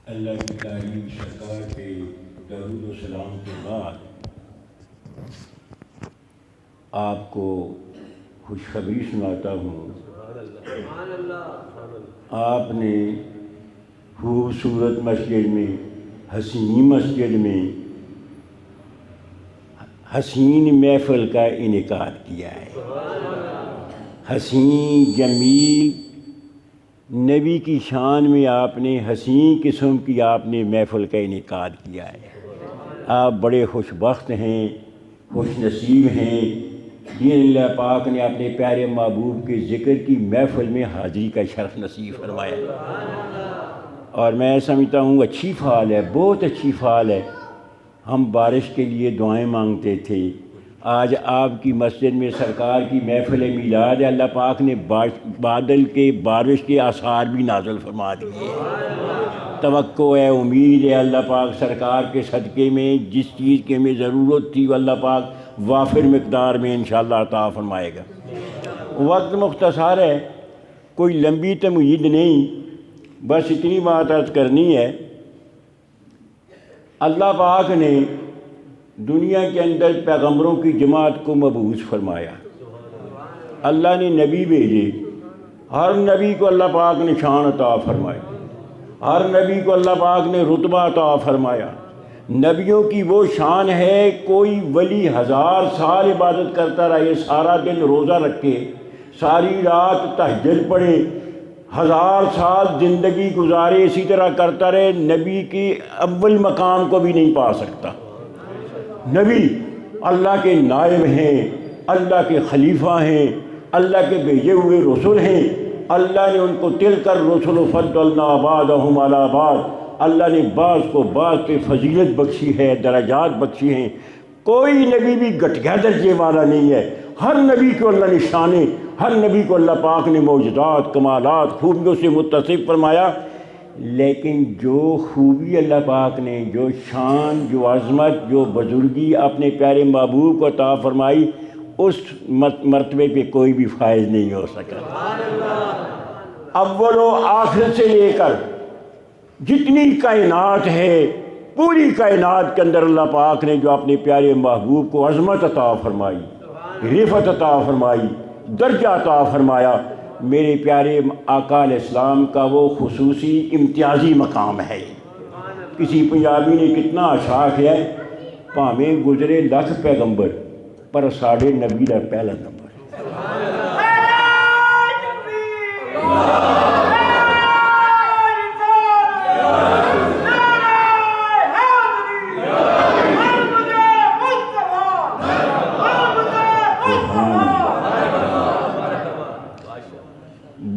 اللہ کی تعریف سرکار کے درود و سلام کے بعد آپ کو خوشخبری سناتا ہوں۔ آپ نے خوبصورت مسجد میں، حسین مسجد میں حسین محفل کا انعقاد کیا ہے۔ حسین جمیل نبی کی شان میں آپ نے حسین قسم کی آپ نے محفل کا انعقاد کیا ہے۔ آپ بڑے خوش بخت ہیں، خوش نصیب ہیں جن اللہ پاک نے اپنے پیارے محبوب کے ذکر کی محفل میں حاضری کا شرف نصیب فرمایا۔ اور میں سمجھتا ہوں اچھی فعال ہے، بہت اچھی فعال ہے۔ ہم بارش کے لیے دعائیں مانگتے تھے، آج آپ کی مسجد میں سرکار کی محفل میلاد ہے۔ اللہ پاک نے بادل کے بارش کے آثار بھی نازل فرما دیے۔ توقع ہے، امید ہے اللہ پاک سرکار کے صدقے میں جس چیز کی ہمیں ضرورت تھی وہ اللہ پاک وافر مقدار میں انشاءاللہ عطا فرمائے گا۔ وقت مختصر ہے، کوئی لمبی تمہید نہیں، بس اتنی بات عرض کرنی ہے۔ اللہ پاک نے دنیا کے اندر پیغمبروں کی جماعت کو مبعوث فرمایا۔ اللہ نے نبی بھیجے، ہر نبی کو اللہ پاک نے شان عطا فرمائی، ہر نبی کو اللہ پاک نے رتبہ عطا فرمایا۔ نبیوں کی وہ شان ہے، کوئی ولی 1000 سال عبادت کرتا رہے، سارا دن روزہ رکھے، ساری رات تہجد پڑھے، 1000 سال زندگی گزارے، اسی طرح کرتا رہے، نبی کی اول مقام کو بھی نہیں پا سکتا۔ نبی اللہ کے نائب ہیں، اللہ کے خلیفہ ہیں، اللہ کے بھیجے ہوئے رسول ہیں۔ اللہ نے ان کو تلک الرسل فضلنا بعضهم علی بعض، اللہ نے بعض کو بعض پہ فضیلت بخشی ہے، درجات بخشی ہیں۔ کوئی نبی بھی گھٹیا درجے والا نہیں ہے، ہر نبی کو اللہ نے شانیں، ہر نبی کو اللہ پاک نے معجزات، کمالات، خوبیوں سے متصف فرمایا۔ لیکن جو خوبی اللہ پاک نے، جو شان، جو عظمت، جو بزرگی اپنے پیارے محبوب کو عطا فرمائی، اس مرتبے پہ کوئی بھی فائز نہیں ہو سکا۔ اول و آخر سے لے کر جتنی کائنات ہے، پوری کائنات کے اندر اللہ پاک نے جو اپنے پیارے محبوب کو عظمت عطا فرمائی، رفعت عطا فرمائی، درجہ عطا فرمایا، میرے پیارے آقا علیہ السلام کا وہ خصوصی امتیازی مقام ہے۔ کسی پنجابی نے کتنا اشعار ہے، پاویں گزرے لکھ پیغمبر پر ساڑھے نبی دا پہلا نمبر۔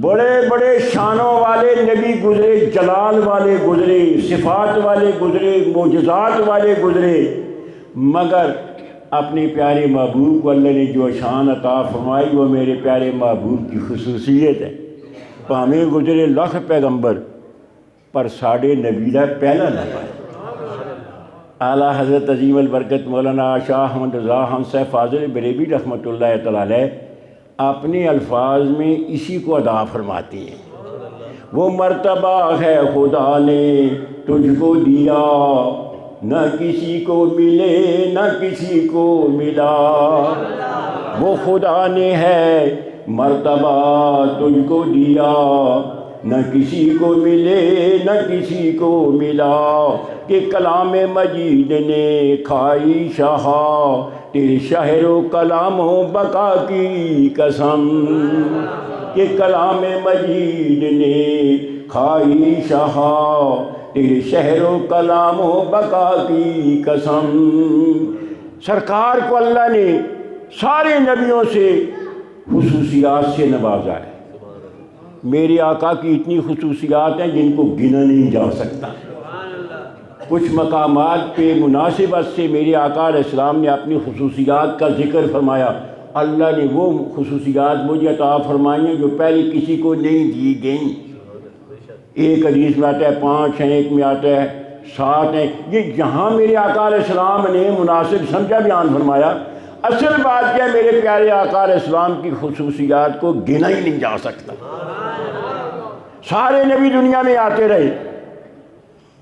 بڑے بڑے شانوں والے نبی گزرے، جلال والے گزرے، صفات والے گزرے، معجزات والے گزرے، مگر اپنے پیارے محبوب کو اللہ نے جو شان عطا فرمائی وہ میرے پیارے محبوب کی خصوصیت ہے۔ پاویں گزرے لکھ پیغمبر پر ساڑھے نبی دا پہلا نمبر۔ اعلیٰ حضرت عظیم البرکت مولانا شاہ احمد رضا خان صاحب فاضل بریلوی رحمۃ اللہ تعالی علیہ اپنے الفاظ میں اسی کو ادا فرماتے ہیں۔ وہ مرتبہ ہے خدا نے تجھ کو دیا، نہ کسی کو ملے نہ کسی کو ملا۔ وہ خدا نے ہے مرتبہ تجھ کو دیا، نہ کسی کو ملے نہ کسی کو ملا۔ کہ کلام مجید نے کھائی شہا، تیرے شہر و کلام و بقا کی قسم۔ کہ کلام مجید نے کھائی شہا، تیرے شہر و کلام و بقا کی قسم۔ سرکار کو اللہ نے سارے نبیوں سے خصوصیات سے نوازا ہے۔ میرے آقا کی اتنی خصوصیات ہیں جن کو گنا نہیں جا سکتا۔ کچھ مقامات پہ مناسبت سے میرے آقا علیہ السلام نے اپنی خصوصیات کا ذکر فرمایا۔ اللہ نے وہ خصوصیات مجھے عطا فرمائی ہیں جو پہلے کسی کو نہیں دی گئیں۔ ایک حدیث میں آتا ہے 5 ہیں، ایک میں آتا ہے 7 ہیں۔ یہ جہاں میرے آقا علیہ السلام نے مناسب سمجھا بیان فرمایا۔ اصل بات کیا ہے، میرے پیارے آقا علیہ السلام کی خصوصیات کو گنا ہی نہیں جا سکتا۔ سارے نبی دنیا میں آتے رہے،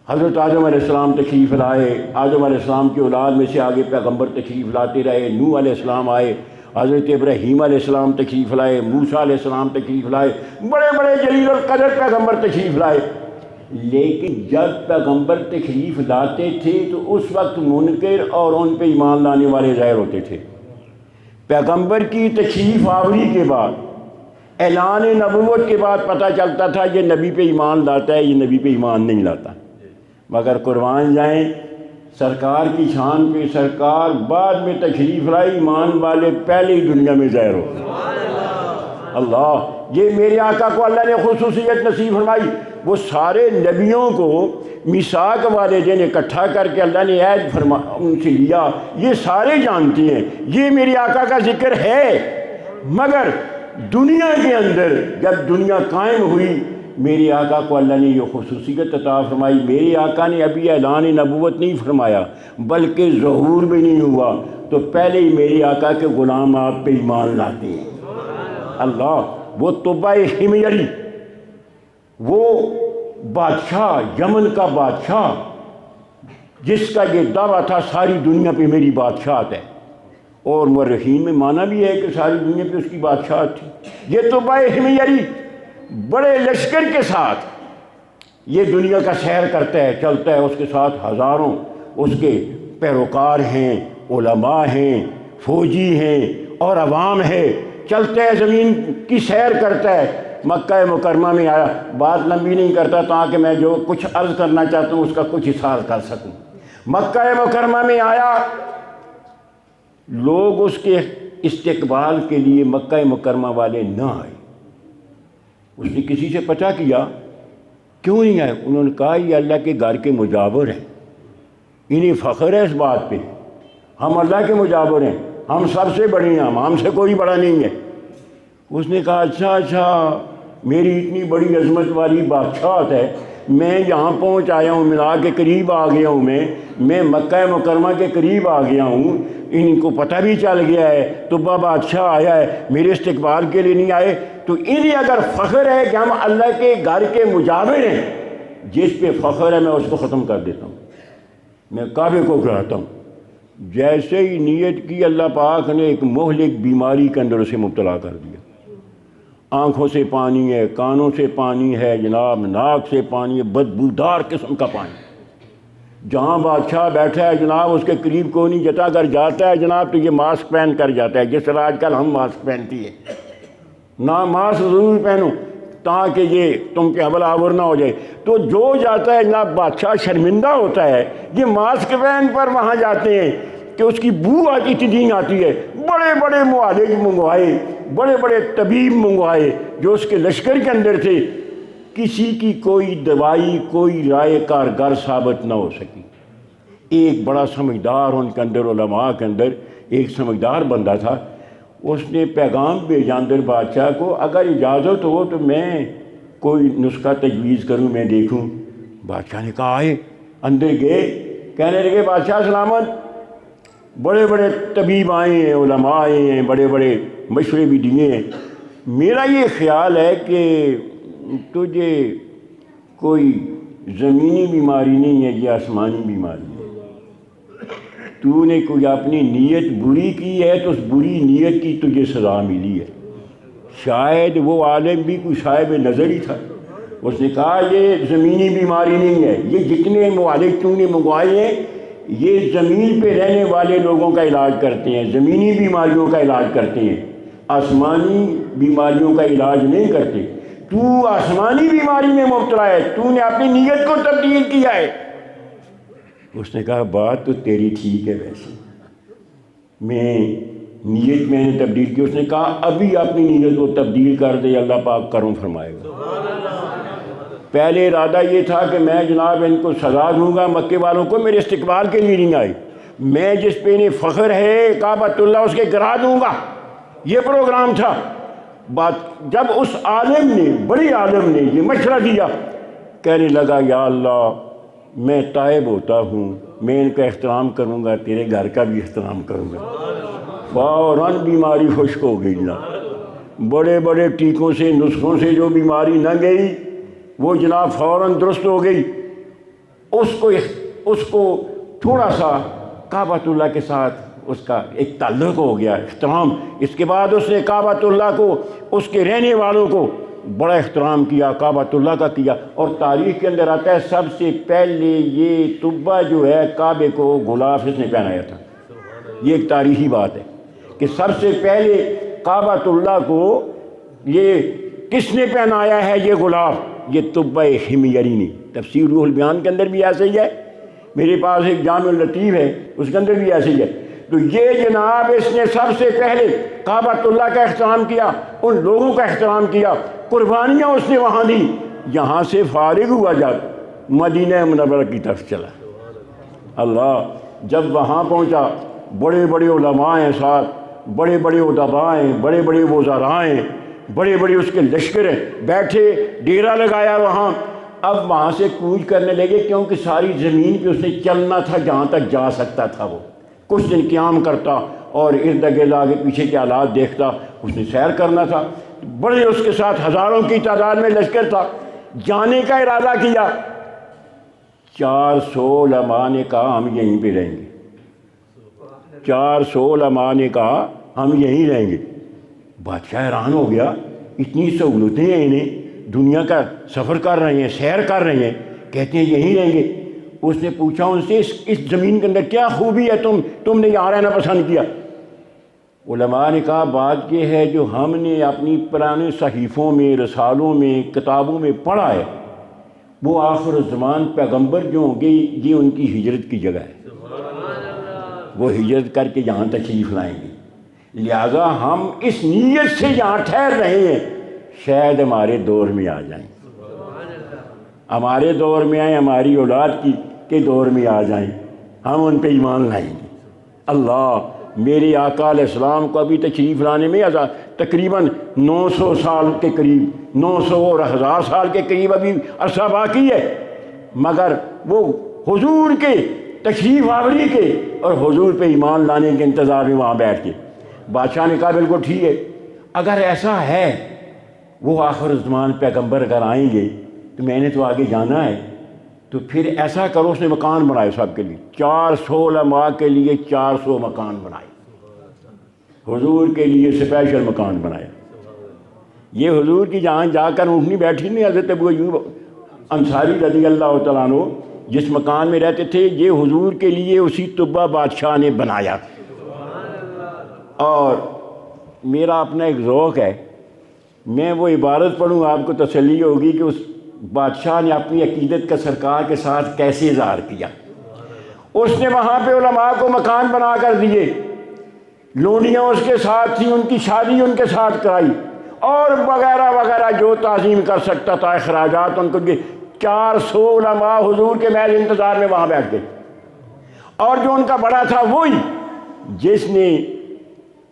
حضرت آدم علیہ السلام تشریف لائے، آدم علیہ السلام کی اولاد میں سے آگے پیغمبر تشریف لاتے رہے، نوح علیہ السلام آئے، حضرت ابراہیم علیہ السلام تشریف لائے، موسیٰ علیہ السلام تشریف لائے، بڑے بڑے جلیل القدر پیغمبر تشریف لائے۔ لیکن جب پیغمبر تشریف لاتے تھے تو اس وقت منکر اور ان پہ ایمان لانے والے ظاہر ہوتے تھے۔ پیغمبر کی تشریف آوری کے بعد، اعلان نبوت کے بعد پتہ چلتا تھا یہ نبی پہ ایمان لاتا ہے، یہ نبی پہ ایمان نہیں لاتا۔ مگر قربان جائیں سرکار کی شان پہ، سرکار بعد میں تشریف لائی، ایمان والے پہلے ہی دنیا میں ظاہر ہو۔ اللہ، یہ میرے آقا کو اللہ نے خصوصیت نصیب فرمائی۔ وہ سارے نبیوں کو میثاق والے دن اکٹھا کر کے اللہ نے عہد ان سے لیا، یہ سارے جانتے ہیں یہ میرے آقا کا ذکر ہے۔ مگر دنیا کے اندر جب دنیا قائم ہوئی، میرے آقا کو اللہ نے یہ خصوصیت عطا فرمائی۔ میرے آقا نے ابھی اعلان نبوت نہیں فرمایا بلکہ ظہور بھی نہیں ہوا تو پہلے ہی میرے آقا کے غلام آپ پہ ایمان لاتے ہیں۔ اللہ، وہ طبع حمیری، وہ بادشاہ، یمن کا بادشاہ جس کا یہ دعویٰ تھا ساری دنیا پہ میری بادشاہت ہے، اور مورخین میں معنی بھی ہے کہ ساری دنیا پہ اس کی بادشاہت تھی۔ یہ طبع حمیری بڑے لشکر کے ساتھ یہ دنیا کا سیر کرتا ہے، چلتا ہے، اس کے ساتھ ہزاروں اس کے پیروکار ہیں، علماء ہیں، فوجی ہیں اور عوام ہے، چلتا ہے، زمین کی سیر کرتا ہے۔ مکہ مکرمہ میں آیا، بات لمبی نہیں کرتا تاکہ میں جو کچھ عرض کرنا چاہتا ہوں اس کا کچھ احساس کر سکوں۔ مکہ مکرمہ میں آیا، لوگ اس کے استقبال کے لیے مکہ مکرمہ والے نہ آئے۔ اس نے کسی سے پتہ کیا کیوں نہیں آئے؟ انہوں نے کہا یہ اللہ کے گھر کے مجاور ہیں، انہیں فخر ہے اس بات پہ، ہم اللہ کے مجاور ہیں، ہم سب سے بڑے ہیں، ہم سے کوئی بڑا نہیں ہے۔ اس نے کہا اچھا میری اتنی بڑی عظمت والی بادشاہت ہے، میں یہاں پہنچ آیا ہوں، ملا کے قریب آ گیا ہوں، میں مکہ مکرمہ کے قریب آ گیا ہوں، ان کو پتہ بھی چل گیا ہے تو بادشاہ آیا ہے، میرے استقبال کے لیے نہیں آئے، تو انہیں اگر فخر ہے کہ ہم اللہ کے گھر کے مجاور ہیں، جس پہ فخر ہے میں اس کو ختم کر دیتا ہوں، میں کعبے کو گراتا ہوں۔ جیسے ہی نیت کی، اللہ پاک نے ایک مہلک بیماری کے اندر اسے مبتلا کر دیا۔ آنکھوں سے پانی ہے، کانوں سے پانی ہے جناب، ناک سے پانی ہے، بدبودار قسم کا پانی۔ جہاں بادشاہ بیٹھا ہے جناب اس کے قریب کوئی نہیں جاتا، اگر جاتا ہے جناب تو یہ ماسک پہن کر جاتا ہے، جس طرح آج کل ہم ماسک پہنتی ہے، نہ ماسک ضرور پہنو تاکہ یہ تم پہ حملہ آور نہ ہو جائے۔ تو جو جاتا ہے جناب بادشاہ شرمندہ ہوتا ہے، یہ ماسک پہن پر وہاں جاتے ہیں کہ اس کی بو آتی اتنی آتی ہے۔ بڑے بڑے معالج منگوائے، بڑے بڑے طبیب منگوائے جو اس کے لشکر کے اندر تھے، کسی کی کوئی دوائی، کوئی رائے کارگر ثابت نہ ہو سکی۔ ایک بڑا سمجھدار ان کے اندر، علماء کے اندر ایک سمجھدار بندہ تھا، اس نے پیغام بھیجا اندر بادشاہ کو، اگر اجازت ہو تو میں کوئی نسخہ تجویز کروں، میں دیکھوں۔ بادشاہ نے کہا آئے، اندر گئے، کہنے لگے بادشاہ سلامت، بڑے بڑے طبیب آئے ہیں، علماء آئے ہیں، بڑے بڑے مشورے بھی دیے ہیں، میرا یہ خیال ہے کہ تجھے کوئی زمینی بیماری نہیں ہے، یہ آسمانی بیماری ہے، تو نے کوئی اپنی نیت بری کی ہے تو اس بری نیت کی تجھے سزا ملی ہے۔ شاید وہ عالم بھی کوئی صاحب نظر ہی تھا، اس نے کہا یہ زمینی بیماری نہیں ہے، یہ جتنے معالج تو نے منگوائے ہیں یہ زمین پہ رہنے والے لوگوں کا علاج کرتے ہیں، زمینی بیماریوں کا علاج کرتے ہیں، آسمانی بیماریوں کا علاج نہیں کرتے۔ تو آسمانی بیماری میں مبتلا ہے، تو نے اپنی نیت کو تبدیل کیا ہے۔ اس نے کہا بات تو تیری ٹھیک ہے، ویسے نیت میں نے تبدیل کی۔ اس نے کہا ابھی اپنی نیت کو تبدیل کر دے، اللہ پاک کرم فرمائے گا۔ پہلے ارادہ یہ تھا کہ میں جناب ان کو سزا دوں گا، مکے والوں کو میرے استقبال کے لیے نہیں آئے، میں جس پہ انہیں فخر ہے کعبۃ اللہ اس کے گرا دوں گا، یہ پروگرام تھا۔ بات جب اس عالم نے، بڑی عالم نے یہ مشورہ دیا، کہنے لگا یا اللہ میں تائب ہوتا ہوں، میں ان کا احترام کروں گا، تیرے گھر کا بھی احترام کروں گا۔ فوراً بیماری خشک ہو گئی جناب، بڑے بڑے ٹیکوں سے، نسخوں سے جو بیماری نہ گئی وہ جناب فوراً درست ہو گئی۔ اس کو تھوڑا سا کعبۃ اللہ کے ساتھ اس کا ایک تعلق ہو گیا، احترام۔ اس کے بعد اس نے کعبۃ اللہ کو، اس کے رہنے والوں کو بڑا احترام کیا، کعبۃ اللہ کا کیا۔ اور تاریخ کے اندر آتا ہے سب سے پہلے یہ تبہ جو ہے کعبے کو غلاف اس نے پہنایا تھا۔ یہ ایک تاریخی بات ہے کہ سب سے پہلے کعبۃ اللہ کو یہ کس نے پہنایا ہے یہ غلاف؟ یہ تبہ حمیری۔ تفسیر روح البیان کے اندر بھی ایسے ہی ہے، میرے پاس ایک جامع لطیف ہے اس کے اندر بھی ایسے ہی ہے۔ تو یہ جناب اس نے سب سے پہلے کعبۃ اللہ کا احترام کیا، ان لوگوں کا احترام کیا، قربانیاں اس نے وہاں دی۔ یہاں سے فارغ ہوا جب مدینہ منورہ کی طرف چلا، اللہ جب وہاں پہنچا بڑے بڑے علماء ہیں ساتھ، بڑے بڑے ادباء ہیں، بڑے بڑے وزراء ہیں، بڑے بڑے اس کے لشکر ہیں، بیٹھے ڈیرا لگایا وہاں۔ اب وہاں سے کوچ کرنے لگے کیونکہ ساری زمین پہ اس نے چلنا تھا جہاں تک جا سکتا تھا۔ وہ کچھ دن قیام کرتا اور ارد گرد آگے پیچھے کے حالات دیکھتا، اس نے سیر کرنا تھا۔ بڑے اس کے ساتھ ہزاروں کی تعداد میں لشکر تھا، جانے کا ارادہ کیا۔ 400 علماء نے کہا ہم یہیں پہ رہیں گے، 400 علماء نے کہا ہم یہیں رہیں گے۔ بادشاہ حیران ہو گیا، اتنی سہولتیں ہیں انہیں، دنیا کا سفر کر رہے ہیں، سیر کر رہے ہیں، کہتے ہیں یہیں رہیں گے۔ اس نے پوچھا ان سے اس زمین کے اندر کیا خوبی ہے تم نے یہاں رہنا پسند کیا؟ علماء نے کہا بات یہ ہے جو ہم نے اپنی پرانے صحیفوں میں، رسالوں میں، کتابوں میں پڑھا ہے، وہ آخر الزمان پیغمبر جو ہوں گے یہ ان کی ہجرت کی جگہ ہے، وہ ہجرت کر کے یہاں تشریف لائیں گے، لہذا ہم اس نیت سے یہاں ٹھہر رہے ہیں شاید ہمارے دور میں آ جائیں، ہمارے دور میں آئیں، ہماری اولاد کے دور میں آ جائیں، ہم ان پہ ایمان لائیں گے۔ اللہ میرے آقا علیہ السلام کو ابھی تشریف لانے میں تقریباً 900 سال کے قریب، 900 اور 1000 سال کے قریب ابھی عرصہ باقی ہے، مگر وہ حضور کے تشریف آوری کے اور حضور پہ ایمان لانے کے انتظار میں وہاں بیٹھ کے بادشاہ نے کہا بالکل ٹھیک ہے، اگر ایسا ہے وہ آخر الزمان پیغمبر اگر آئیں گے تو میں نے تو آگے جانا ہے، تو پھر ایسا کرو۔ اس نے مکان بنائے سب کے لیے، 400 علماء کے لیے 400 مکان بنائے، حضور کے لیے اسپیشل مکان بنایا۔ یہ حضور کی جہاں جا کر اونٹنی بیٹھی نہیں، حضرت ابو ایوب انصاری رضی اللہ تعالیٰ عنہ جس مکان میں رہتے تھے یہ حضور کے لیے اسی طبہ بادشاہ نے بنایا۔ اور میرا اپنا ایک ذوق ہے، میں وہ عبارت پڑھوں آپ کو تسلی ہوگی کہ اس بادشاہ نے اپنی عقیدت کا سرکار کے ساتھ کیسے اظہار کیا۔ اس نے وہاں پہ علماء کو مکان بنا کر دیے، لونڈیاں اس کے ساتھ تھیں، ان کی شادی ان کے ساتھ کرائی، اور وغیرہ وغیرہ جو تعظیم کر سکتا تھا اخراجات ان کو دیے۔ 400 علماء حضور کے محض انتظار میں وہاں بیٹھ گئے، اور جو ان کا بڑا تھا وہی جس نے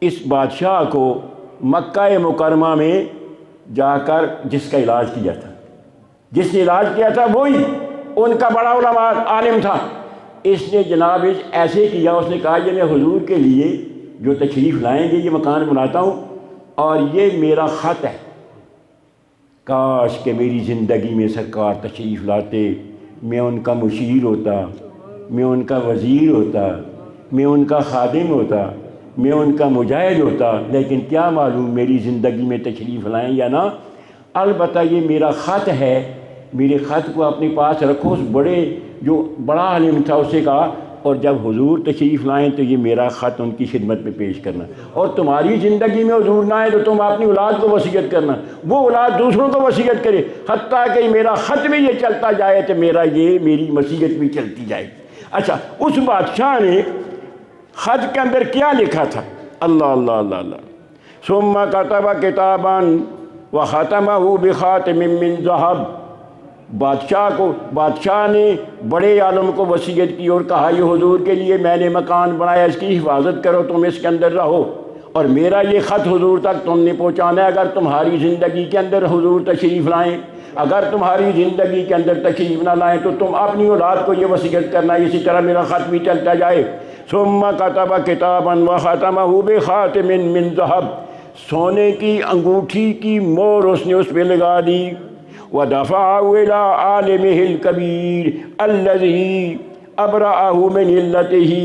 اس بادشاہ کو مکہ مکرمہ میں جا کر جس کا علاج کیا تھا، جس نے علاج کیا تھا وہی ان کا بڑا علماء عالم تھا۔ اس نے جناب ایسے کیا، اس نے کہا یہ میں حضور کے لیے جو تشریف لائیں گے یہ مکان بناتا ہوں، اور یہ میرا خط ہے، کاش کہ میری زندگی میں سرکار تشریف لاتے، میں ان کا مشیر ہوتا، میں ان کا وزیر ہوتا، میں ان کا خادم ہوتا، میں ان کا مجاہد ہوتا، لیکن کیا معلوم میری زندگی میں تشریف لائیں یا نہ۔ البتہ یہ میرا خط ہے، میرے خط کو اپنے پاس رکھو۔ اس بڑے جو بڑا عالم تھا اسے کہا، اور جب حضور تشریف لائیں تو یہ میرا خط ان کی خدمت میں پیش کرنا، اور تمہاری زندگی میں حضور نہ آئے تو تم اپنی اولاد کو وصیت کرنا، وہ اولاد دوسروں کو وصیت کرے، حتیٰ کہ میرا خط بھی یہ چلتا جائے تو میری وصیت بھی چلتی جائے۔ اچھا، اس بادشاہ نے خط کے اندر کیا لکھا تھا؟ اللہ اللہ اللہ اللہ، ثم کتب کتابا وختمہ بخاتم من ذہب۔ بادشاہ نے بڑے عالم کو وصیت کی اور کہا یہ حضور کے لیے میں نے مکان بنایا، اس کی حفاظت کرو، تم اس کے اندر رہو، اور میرا یہ خط حضور تک تم نے پہنچانا ہے۔ اگر تمہاری زندگی کے اندر حضور تشریف لائیں، اگر تمہاری زندگی کے اندر تشریف نہ لائیں تو تم اپنی اولاد کو یہ وصیت کرنا، اسی طرح میرا خط بھی چلتا جائے۔ ثم کتب کتابا وختمہ بخاتم من ذہب، سونے کی انگوٹھی کی مہر اس نے اس پہ لگا دی، ودفعه إلى عالمه الكبير الذي أبرأه من علته،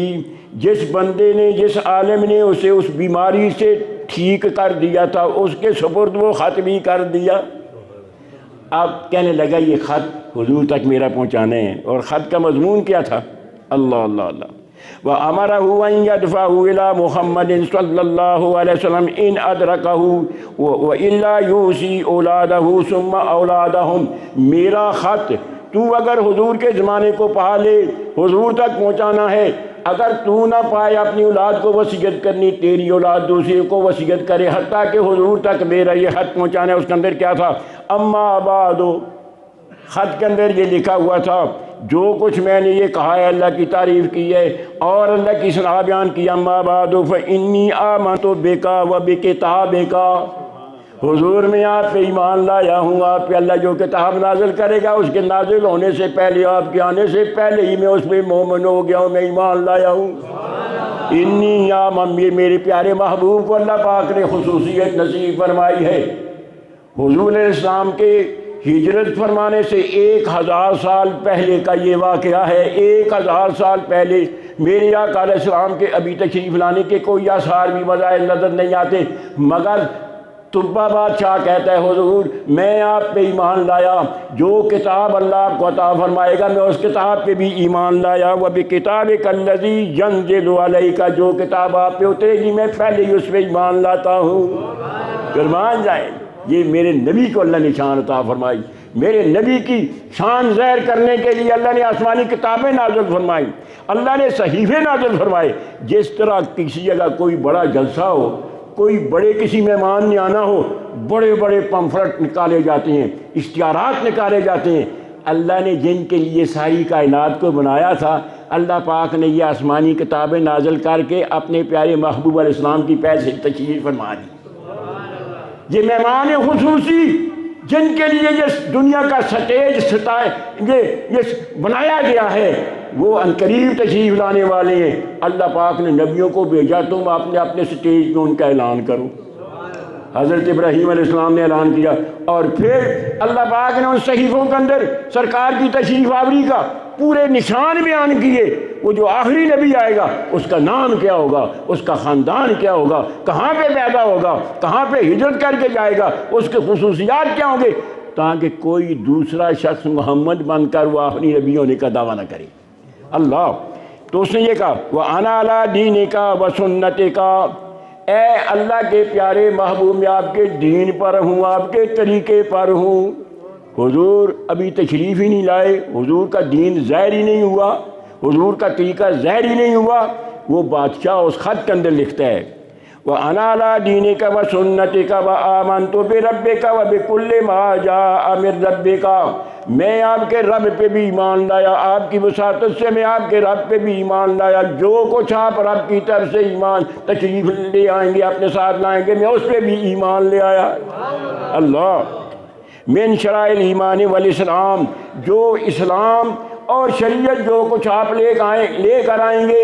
جس بندے نے، جس عالم نے اسے اس بیماری سے ٹھیک کر دیا تھا، اس کے سپرد وہ خط بھی کر دیا۔ اب کہنے لگا یہ خط حضور تک میرا پہنچانے ہیں، اور خط کا مضمون کیا تھا؟ اللہ اللہ اللہ۔ وَأَمَرَهُ أَن يَدْفَعَهُ إِلَى مُحَمَّدٍ صلی اللہ علیہ وسلم إِنْ أَدْرَكَهُ وَإِلَّا يُوصِي أَوْلَادَهُ ثُمَّ أَوْلَادَهُم۔ میرا خط تو اگر حضور کے زمانے کو پا لے، حضور تک پہنچانا ہے، اگر تو نہ پائے اپنی اولاد کو وصیت کرنی، تیری اولاد دوسرے کو وصیت کرے، حتیٰ کہ حضور تک میرا یہ خط پہنچانا ہے۔ اس کے اندر کیا تھا؟ اما بعد، خط کے اندر یہ لکھا ہوا تھا جو کچھ میں نے یہ کہا ہے، اللہ کی تعریف کی ہے اور اللہ کی ثنا بیان کی۔ اما بعد فإنی آمنت بک وبکتابک، حضور میں آپ پہ ایمان لایا ہوں، آپ پہ اللہ جو کتاب نازل کرے گا اس کے نازل ہونے سے پہلے، آپ کے آنے سے پہلے ہی میں اس پہ مومن ہو گیا ہوں، میں ایمان لایا ہوں۔ انی آمن، یہ میرے پیارے محبوب کو اللہ پاک نے خصوصیت نصیب فرمائی ہے۔ حضور علیہ السلام کے ہجرت فرمانے سے 1000 سال پہلے کا یہ واقعہ ہے۔ 1000 سال پہلے میرے آقا علیہ السلام کے ابھی تشریف لانے کے کوئی آثار بھی بظاہر نظر نہیں آتے، مگر طبہ بادشاہ کہتا ہے حضور میں آپ پہ ایمان لایا، جو کتاب اللہ آپ کو عطا فرمائے گا میں اس کتاب پہ بھی ایمان لایا۔ وَبِكِتَابِكَ الَّذِي يَنزِلُ عَلَيْكَ، جو کتاب آپ پہ اترے گی میں پہلے ہی اس پہ ایمان لاتا ہوں۔ قربان جائیں، یہ میرے نبی کو اللہ نے شان عطا فرمائی، میرے نبی کی شان ظاہر کرنے کے لیے اللہ نے آسمانی کتابیں نازل فرمائی، اللہ نے صحیفے نازل فرمائے۔ جس طرح کسی جگہ کوئی بڑا جلسہ ہو، کوئی بڑے کسی مہمان نے آنا ہو، بڑے بڑے پمفلٹ نکالے جاتے ہیں، اشتہارات نکالے جاتے ہیں۔ اللہ نے جن کے لیے ساری کائنات کو بنایا تھا، اللہ پاک نے یہ آسمانی کتابیں نازل کر کے اپنے پیارے محبوب علیہ السلام کی پہل سے تشریف فرما دی۔ یہ مہمان خصوصی جن کے لیے یہ دنیا کا سٹیج یہ بنایا گیا ہے، وہ عنقریب تشریف لانے والے ہیں۔ اللہ پاک نے نبیوں کو بھیجا، تم اپنے سٹیج پہ ان کا اعلان کرو۔ حضرت ابراہیم علیہ السلام نے اعلان کیا، اور پھر اللہ پاک نے ان صحیفوں کے اندر سرکار کی تشریف آوری کا پورے نشان بیان کیے۔ وہ جو آخری نبی آئے گا اس کا نام کیا ہوگا، اس کا خاندان کیا ہوگا، کہاں پہ پیدا ہوگا، کہاں پہ ہجرت کر کے جائے گا، اس کے خصوصیات کیا ہوں گے، تاکہ کوئی دوسرا شخص محمد بن کر وہ آخری نبی ہونے کا دعویٰ نہ کرے۔ اللہ تو اس نے یہ کہا وَأَنَا عَلَىٰ دِينِكَ وَسُنَّتِكَ، اے اللہ کے پیارے محبوب میں آپ کے دین پر ہوں، آپ کے طریقے پر ہوں۔ حضور ابھی تشریف ہی نہیں لائے، حضور کا دین ظاہر ہی نہیں ہوا، حضور کا طریقہ ظاہر ہی نہیں ہوا۔ وہ بادشاہ اس خط کے اندر لکھتا ہے وَأَنَا عَلَىٰ دِينِكَ وَسُنَّتِكَ وَآمَنْتُ بِرَبِّكَ وَبِكُلِّ مَا جَاءَ مِن رَبِّكَ، میں آپ کے رب پہ بھی ایمان لایا، آپ کی وساطت سے میں آپ کے رب پہ بھی ایمان لایا، جو کچھ آپ رب کی طرف سے ایمان تشریف لے آئیں گے، اپنے ساتھ لائیں گے، میں اس پہ بھی ایمان لے آیا۔ اللہ من شرائع الایمان والاسلام، جو اسلام اور شریعت جو کچھ آپ لے کر آئیں گے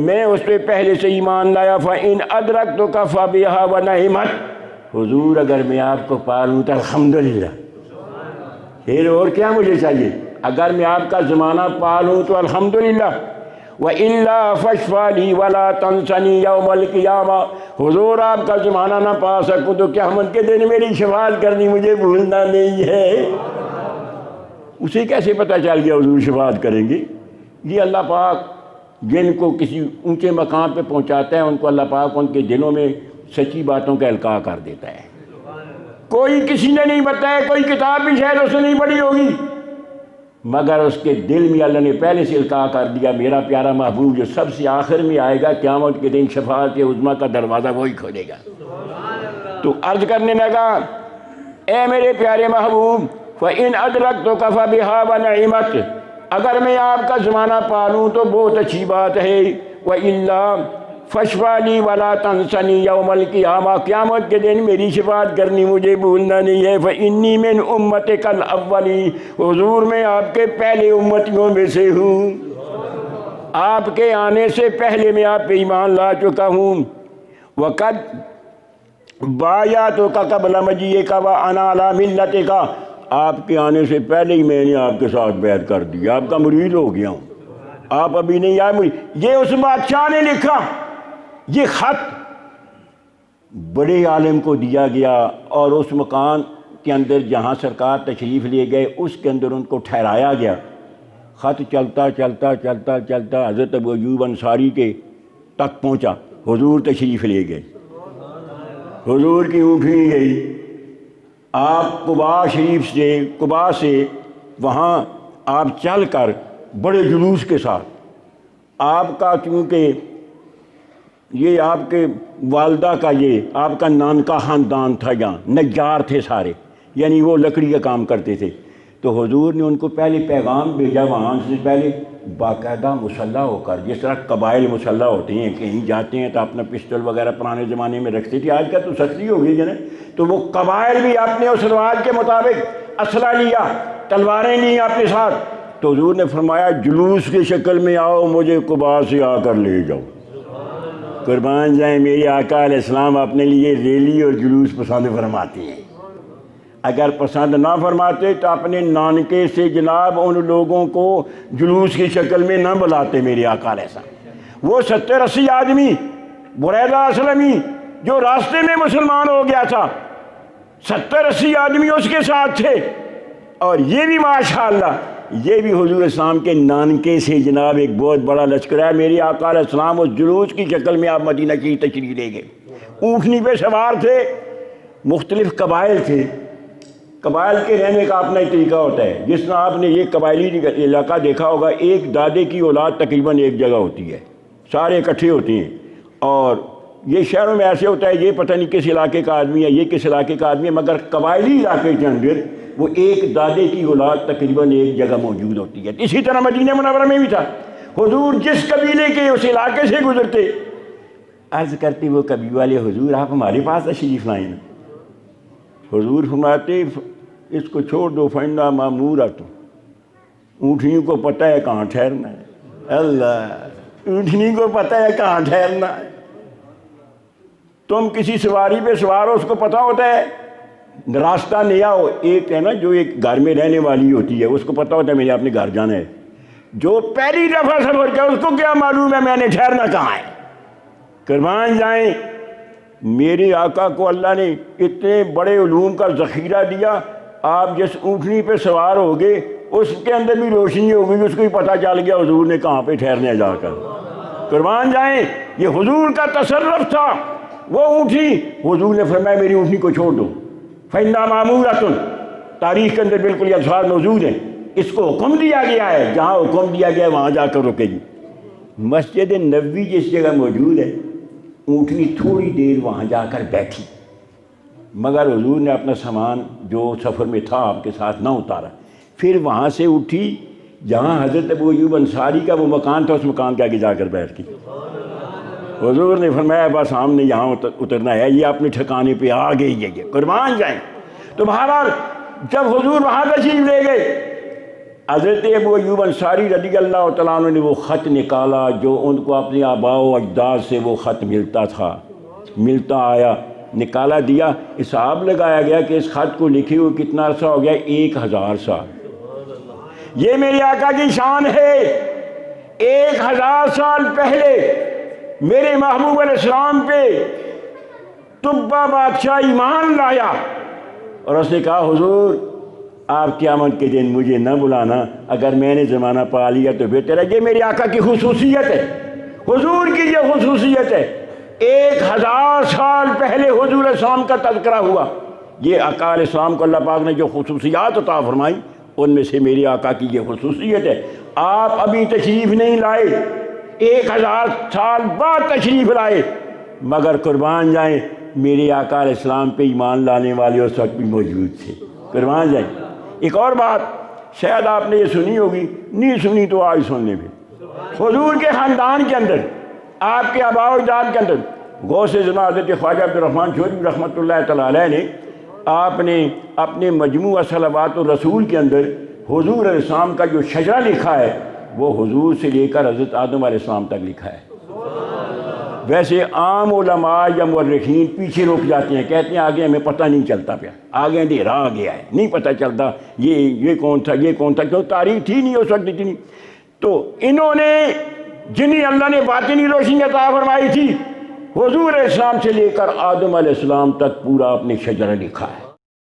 میں اس پہ پہلے سے ایمان لایا۔ فَإِنْ أَدْرَكْتُكَ فَبِهَا وَنَعِمَتْ، حضور اگر میں آپ کو پالوں تو الحمدللہ، پھر اور کیا مجھے چاہیے، اگر میں آپ کا زمانہ پالوں تو الحمدللہ۔ وَإِلَّا فَاشْفَعْ وَلَا تَنْسَنِي يَوْمَ الْقِيَامَةِ، حضور آپ کا زمانہ نہ پا سکوں تو قیامت کے دن میری شفاعت کرنی مجھے بھولنا نہیں ہے۔ اسے کیسے پتہ چل گیا حضور شفاعت کریں گے؟ یہ اللہ پاک جن کو کسی اونچے مقام پہ پہنچاتا ہے ان کو اللہ پاک ان کے دلوں میں سچی باتوں کا القاء کر دیتا ہے۔ کوئی کسی نے نہیں بتایا، کوئی کتاب بھی شاید اس نے نہیں پڑھی ہوگی، مگر اس کے دل میں اللہ نے پہلے سے القاء کر دیا، میرا پیارا محبوب جو سب سے آخر میں آئے گا، قیامت کے دن شفاعت عظمیٰ کا دروازہ وہی کھولے گا۔ تو عرض کرنے لگا اے میرے پیارے محبوب فَإِنْ أَدْرَكْتُكَ فَبِهَا وَنَعِمَتْ، اگر میں آپ کا زمانہ پالوں تو بہت اچھی بات ہے۔ وَإِلَّا فَاشْفَعْ لِي وَلَا تَنْسَنِي يَوْمَ الْقِيَامَةِ، قیامت کے دن میری شفاعت کرنی مجھے بھولنا نہیں ہے۔ فَإِنِّي مِنْ أُمَّتِكَ الْأَوَّلِينَ، حضور میں آپ کے پہلے امتیوں میں سے ہوں، آپ کے آنے سے پہلے میں آپ پہ ایمان لا چکا ہوں۔ وَقَدْ بَايَعْتُكَ قَبْلَ مَجِيِّكَ وَأَنَا عَلَىٰ مِلَّتِكَ، آپ کے آنے سے پہلے ہی میں نے آپ کے ساتھ بیعت کر دی، آپ کا مرید ہو گیا ہوں، آپ ابھی نہیں آئے مرید۔ یہ اس بادشاہ نے لکھا، یہ خط بڑے عالم کو دیا گیا، اور اس مکان کے اندر جہاں سرکار تشریف لے گئے اس کے اندر ان کو ٹھہرایا گیا۔ خط چلتا چلتا چلتا چلتا حضرت ابو ایوب انصاری کے تک پہنچا، حضور تشریف لے گئے، حضور کی اونٹنی گئی، آپ قباء سے وہاں آپ چل کر بڑے جلوس کے ساتھ، آپ کا چونکہ یہ آپ کے والدہ کا یہ آپ کا نانکا خاندان تھا، یہاں نجار تھے سارے، یعنی وہ لکڑی کا کام کرتے تھے، تو حضور نے ان کو پہلے پیغام بھیجا وہاں سے پہلے باقاعدہ مسلح ہو کر، جس طرح قبائل مسلح ہوتے ہیں، کہیں جاتے ہیں تو اپنا پسٹل وغیرہ پرانے زمانے میں رکھتے تھے، آج کا تو سختی ہو گئی ہے، تو وہ قبائل بھی اپنے اس رواج کے مطابق اسلحہ لیا، تلواریں لیں اپنے ساتھ، تو حضور نے فرمایا جلوس کی شکل میں آؤ، مجھے قباء سے آ کر لے جاؤ۔ قربان جائیں میرے آقا علیہ السلام اپنے لیے ریلی اور جلوس پسند فرماتے ہیں، اگر پسند نہ فرماتے تو اپنے نانکے سے جناب ان لوگوں کو جلوس کی شکل میں نہ بلاتے میرے آقا علیہ السلام۔ وہ 70-80 آدمی بریدہ اسلمی جو راستے میں مسلمان ہو گیا تھا، 70-80 آدمی اس کے ساتھ تھے، اور یہ بھی ماشاءاللہ یہ بھی حضور اسلام کے نانکے سے جناب ایک بہت بڑا لشکر ہے۔ میرے آقا علیہ السلام اس جلوس کی شکل میں آپ مدینہ کی تشریف لے گئے، اونٹنی پہ سوار تھے، مختلف قبائل تھے، قبائل کے رہنے کا اپنا ایک طریقہ ہوتا ہے، جس میں آپ نے یہ قبائلی علاقہ دیکھا ہوگا، ایک دادے کی اولاد تقریباً ایک جگہ ہوتی ہے، سارے اکٹھے ہوتے ہیں، اور یہ شہروں میں ایسے ہوتا ہے یہ پتہ نہیں کس علاقے کا آدمی ہے، یہ کس علاقے کا آدمی ہے، مگر قبائلی علاقے کے اندر وہ ایک دادے کی اولاد تقریباً ایک جگہ موجود ہوتی ہے۔ اسی طرح مدینہ منورہ میں بھی تھا، حضور جس قبیلے کے اس علاقے سے گزرتے عرض کرتے وہ قبیلے والے حضور آپ ہمارے پاس تشریف لائیں، حضور فرماتے اس کو چھوڑ دو، فَإِنَّا مَأْمُورَةٌ، اونٹنی کو پتہ ہے کہاں ٹھہرنا ہے، اللہ اونٹنی کو پتہ ہے کہاں ٹھہرنا ہے، تم کسی سواری پہ سوار ہو اس کو پتہ ہوتا ہے راستہ نیا ہو، ایک ہے نا جو ایک گھر میں رہنے والی ہوتی ہے اس کو پتہ ہوتا ہے میں نے اپنے گھر جانا ہے، جو پہلی دفعہ سفر کیا اس کو کیا معلوم ہے میں نے ٹھہرنا کہاں ہے۔ قربان جائیں میرے آقا کو اللہ نے اتنے بڑے علوم کا ذخیرہ دیا، آپ جس اونٹنی پہ سوار ہو گئے اس کے اندر بھی روشنی ہو گئی، اس کو ہی پتہ چل گیا حضور نے کہاں پہ ٹھہرنے جا کر۔ قربان جائیں یہ حضور کا تصرف تھا، وہ اونٹنی حضور نے فرمایا میری اونٹنی کو چھوڑ دو، فَإِنَّا مَأْمُورَةٌ، تاریخ کے اندر بالکل یہ الفاظ موجود ہیں، اس کو حکم دیا گیا ہے، جہاں حکم دیا گیا ہے وہاں جا کر رکے گی۔ مسجد نبوی جس جگہ موجود ہے اونٹنی تھوڑی دیر وہاں جا کر بیٹھی، مگر حضور نے اپنا سامان جو سفر میں تھا آپ کے ساتھ نہ اتارا، پھر وہاں سے اٹھی جہاں حضرت ابو ایوب انصاری کا وہ مکان تھا اس مکان کے آگے جا کر بیٹھ گئی۔ حضور نے فرمایا بس ہم نے یہاں اترنا ہے، یہ اپنے ٹھکانے پہ آ گئی ہے۔ قربان جائیں تو بہرحال جب حضور وہاں تشریف لے گئے حضرت ابو ایوب انصاری رضی اللہ تعالیٰ عنہ نے وہ خط نکالا جو ان کو اپنے آباء و اجداد سے وہ خط ملتا تھا، ملتا آیا، نکالا دیا، حساب لگایا گیا کہ اس خط کو لکھے ہوئے کتنا عرصہ ہو گیا، 1000 سال۔ یہ میرے آقا کی شان ہے، 1000 سال پہلے میرے محبوب علیہ السلام پہ تبا بادشاہ ایمان لایا، اور اس نے کہا حضور آپ قیامت کے دن مجھے نہ بلانا، اگر میں نے زمانہ پا لیا تو بہتر ہے۔ یہ میرے آقا کی خصوصیت ہے، حضور کی یہ خصوصیت ہے، 1000 سال پہلے حضور علیہ السلام کا تذکرہ ہوا۔ یہ آقا علیہ السلام کو اللہ پاک نے جو خصوصیات عطا فرمائی ان میں سے میرے آقا کی یہ خصوصیت ہے۔ آپ ابھی تشریف نہیں لائے، 1000 سال بعد تشریف لائے، مگر قربان جائیں میرے آقا علیہ السلام پہ ایمان لانے والے اس وقت بھی موجود تھے۔ قربان جائیں ایک اور بات شاید آپ نے یہ سنی ہوگی، نہیں سنی تو آج سننے میں، حضور کے خاندان کے اندر آپ کے آباء و اجداد کے اندر غوث زمان حضرت خواجہ عبدالرحمن چودھری رحمۃ اللہ تعالیٰ علیہ نے آپ نے اپنے مجموعہ صلوات الرسول کے اندر حضور علیہ السلام کا جو شجرہ لکھا ہے وہ حضور سے لے کر حضرت آدم علیہ السلام تک لکھا ہے۔ ویسے عام علماء یا مورخین پیچھے رک جاتے ہیں، کہتے ہیں آگے ہمیں پتہ نہیں چلتا پیا، آگے اندھیرا آ گیا ہے، نہیں پتہ چلتا یہ کون تھا، یہ کون تھا، کیوں تاریخ تھی نہیں اس وقت اتنی۔ تو انہوں نے جنہیں اللہ نے باطنی روشنی عطا فرمائی تھی، حضور اسلام سے لے کر آدم علیہ السلام تک پورا اپنے شجرہ لکھا ہے۔